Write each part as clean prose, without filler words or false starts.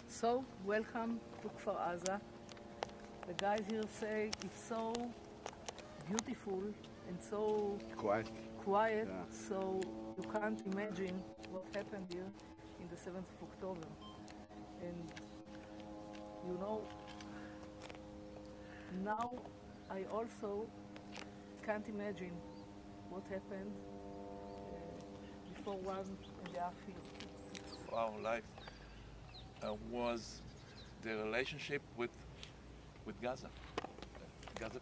So, welcome to Bekfar. The guys here say it's so beautiful and so quiet, yeah. So you can't imagine what happened here in the 7th of October. And you know, now I also can't imagine what happened before 1.5 years. Our life was the relationship with Gaza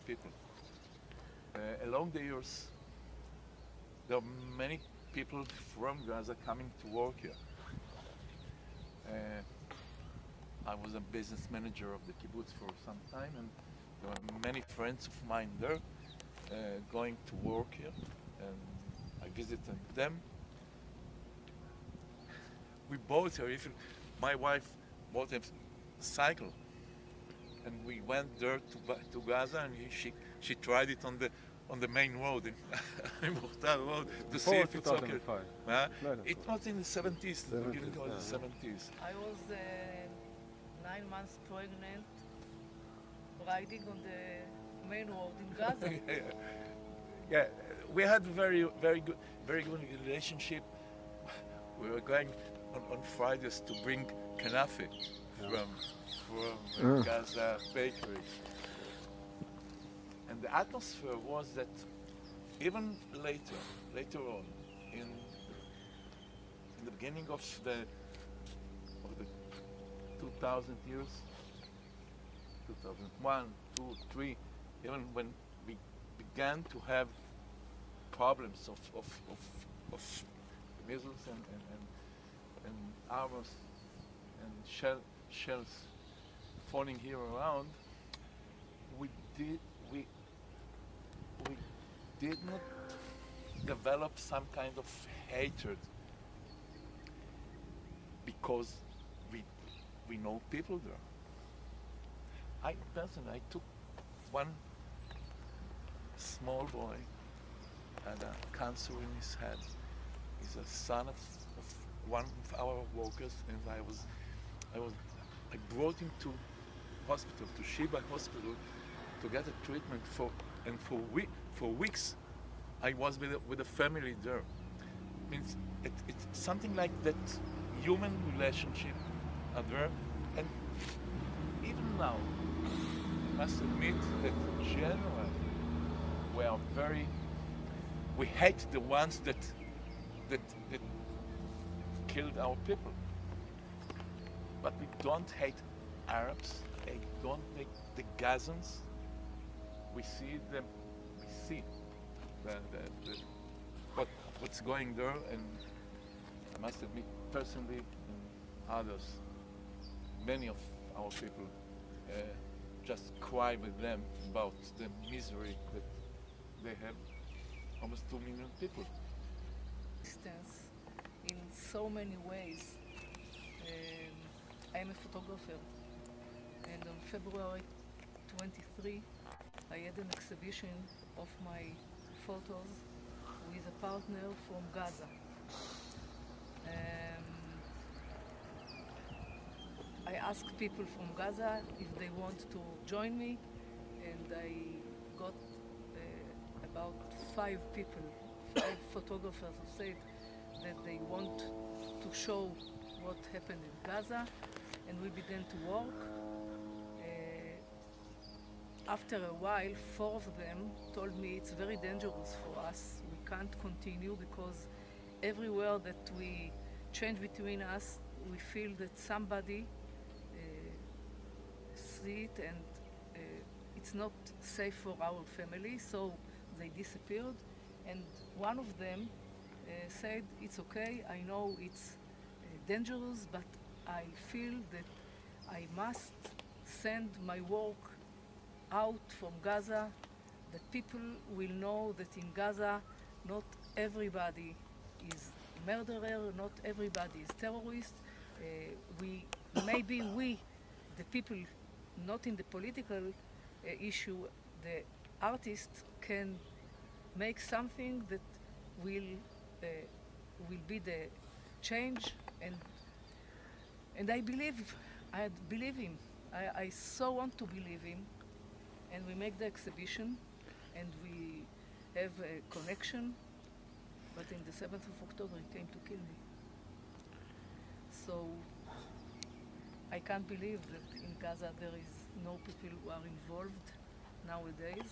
people. Along the years, there are many people from Gaza coming to work here. I was a business manager of the kibbutz for some time, and there were many friends of mine there going to work here, and I visited them. We bought her, my wife bought a cycle, and we went there to Gaza, and she tried it on the main road, in Mukhtar road, to see if it's okay. It was in the 70s, the beginning of the 70s. I was 9 months pregnant, riding on the main road in Gaza. Yeah, we had a very good relationship. We were going on Fridays to bring kanafe from Gaza bakery. And the atmosphere was that even later on, in the beginning of the 2000 years, 2001, 2, 3, even when we began to have problems of missiles and arrows and shells falling here around, we did not develop some kind of hatred because we know people there. I took one small boy, had a cancer in his head. He's a son of one of our workers, and I brought him to hospital, to Sheba Hospital, to get a treatment for weeks. I was with a family there. Means it's something like that. Human relationship are there, and even now, I must admit that generally we hate the ones that killed our people. But we don't hate Arabs, we don't hate the Gazans. We see what's going there, and I must admit personally and others, many of our people just cry with them about the misery that they have. Almost 2 million people. In so many ways. I am a photographer, and on February 23 I had an exhibition of my photos with a partner from Gaza. I asked people from Gaza if they want to join me, and I got about 5 photographers who said that they want to show what happened in Gaza, and we began to work. After a while, 4 of them told me it's very dangerous for us. We can't continue because everywhere that we change between us, we feel that somebody see it, and it's not safe for our family, so they disappeared. And one of them said, it's okay, I know it's dangerous, but I feel that I must send my work out from Gaza, that people will know that in Gaza not everybody is murderer, not everybody is terrorist. Maybe we, the people not in the political issue, the artists can make something that will be the change, and And I believe him. I so want to believe him. And we make the exhibition, and we have a connection. But in the 7th of October, he came to kill me. So I can't believe that in Gaza there is no people who are involved nowadays.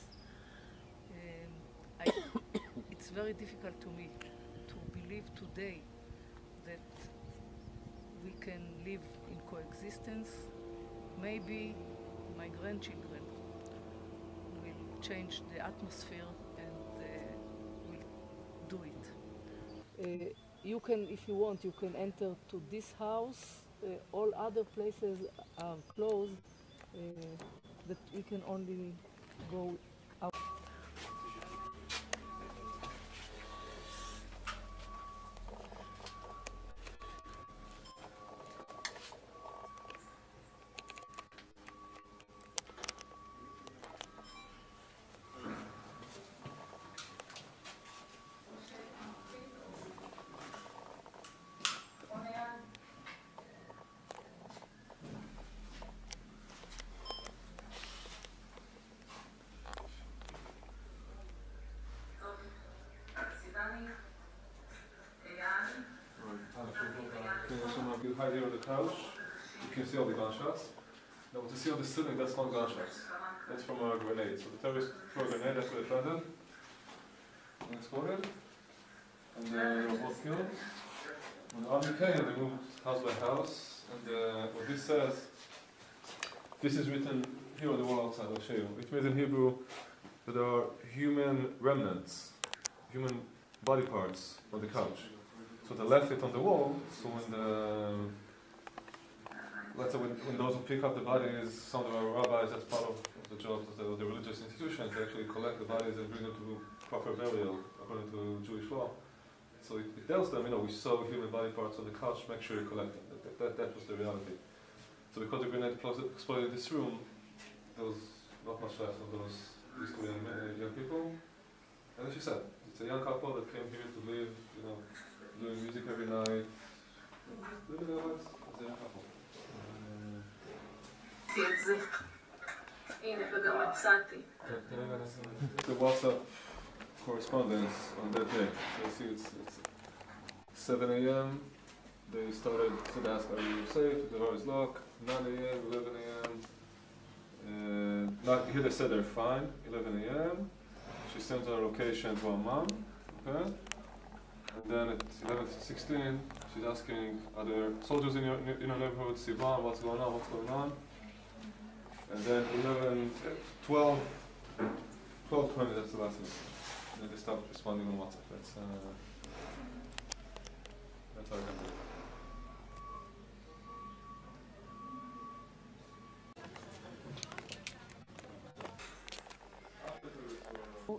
It's very difficult to me to believe today that we can live in coexistence. Maybe my grandchildren will change the atmosphere and will do it. You can, if you want, you can enter to this house. All other places are closed, that we can only go out. Hide here on the couch. You can see all the gunshots. Now, what you see on the ceiling, that's not gunshots. That's from a grenade. So the terrorists threw a grenade, that's where it landed. And exploded. And they were both killed. When the army came, they moved house by house. And what this says, this is written here on the wall outside, I'll show you. It means in Hebrew that there are human remnants, human body parts on the couch. So they left it on the wall, so when let's say when those who pick up the bodies, some of our rabbis, that's part of the job of the religious institutions, they actually collect the bodies and bring them to proper burial according to Jewish law. So it tells them, we saw human body parts on the couch, make sure you collect them. That was the reality. So because the grenade exploded in this room, there was not much left of those two young people. And as you said, it's a young couple that came here to live, doing music every night, living their lives as a young couple. The WhatsApp correspondence on that day. So you see it's 7 a.m. They started, so they asked, are you safe? The door is locked. 9 a.m., 11 a.m. Here they said they're fine, 11 a.m. She sends her location to her mom, okay? And then at 11:16, she's asking, are there soldiers in your neighborhood? Sivan, what's going on? And then 12:20, that's the last thing. And then they stopped responding on WhatsApp. That's how I can do it.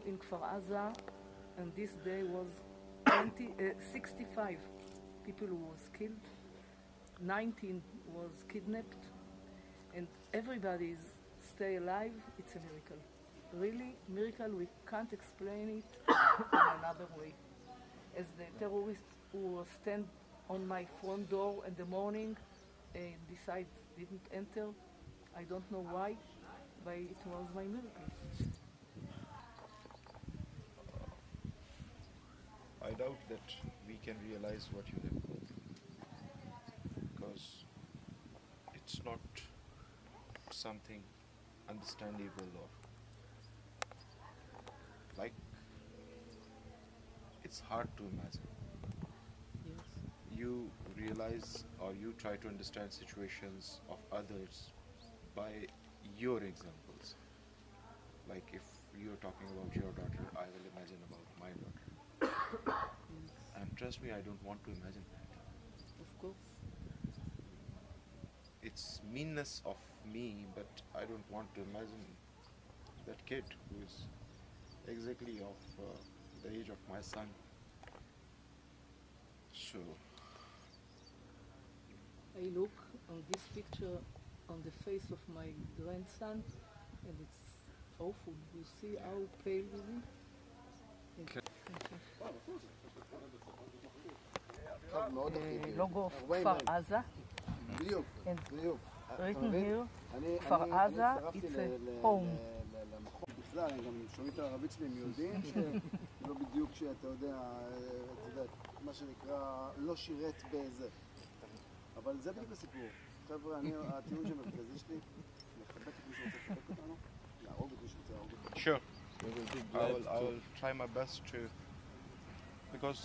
In Kfar Aza, and this day was 65 people who was killed, 19 was kidnapped, and everybody is stay alive. It's a miracle. Really, miracle. We can't explain it in another way. As the terrorists who stand on my front door in the morning decide didn't enter, I don't know why, but it was my miracle. I doubt that we can realize what you live with, because it's not something understandable or like it's hard to imagine. Yes. You realize or you try to understand situations of others by your examples. Like if you're talking about your daughter, I will imagine about my daughter. And trust me, I don't want to imagine that. Of course. It's meanness of me, but I don't want to imagine that kid who is exactly of the age of my son. So I look on this picture on the face of my grandson, and it's awful. You see how pale he is? לוגו כפר עזה, בדיוק, And בדיוק. written here, אני כפר עזה, הצטרפתי it's a home. למכון בכלל, הם גם שומעים את הערבית שלי, הם יודעים שלא בדיוק שאתה יודע, מה שנקרא, לא שירת בזה. אבל זה בדיוק הסיפור. חבר'ה, הטיעון שמרכזי שלי, לחבק את מי שרוצה לחבק אותנו, להרוג את מי שרוצה להרוג אותנו. Sure. I will try my best to, because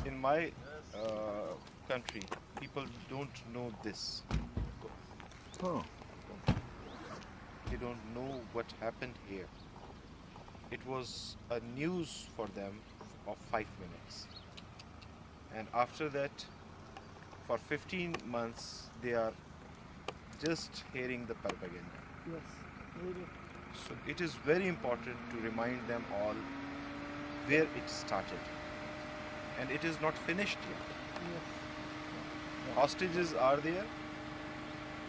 in my country, people don't know this. Oh. They don't know what happened here. It was a news for them of 5 minutes. And after that, for 15 months, they are just hearing the propaganda. Yes, really. So it is very important to remind them all where it started. And it is not finished yet. Yes. Hostages are there.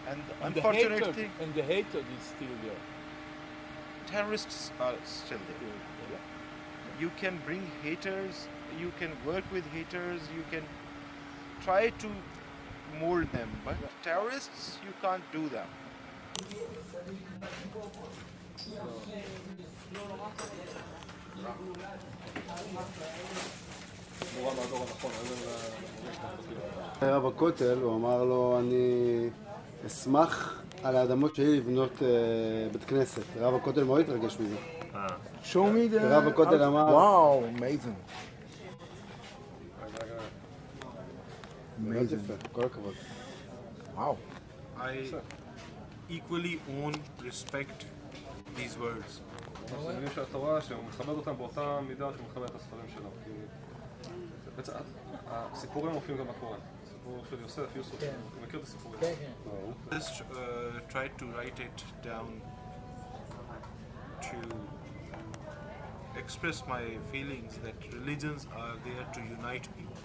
And the unfortunate thing, and the hatred is still there. terrorists are still there. Yeah. You can bring haters, you can work with haters, you can try to mold them, but terrorists, you can't do them. רב הכותל, הוא אמר לו, אני אשמח על האדמות שלי לבנות בית כנסת. רב הכותל מאוד התרגש מזה. Show me the... רב הכותל אמר... Wow, amazing. מאוד יפה, כל הכבוד. Wow. I equally own, respect these words. אנחנו מבינים שהתורה, שהוא מכבד אותם באותה מידה שהוא מכבד את הספרים שלו. כי בעצם הסיפורים מופיעים גם בקוראן. הסיפור של יוסף, יוסוף, הוא מכיר את הסיפורים. Just try to write it down to express my feelings that religions are there to unite people.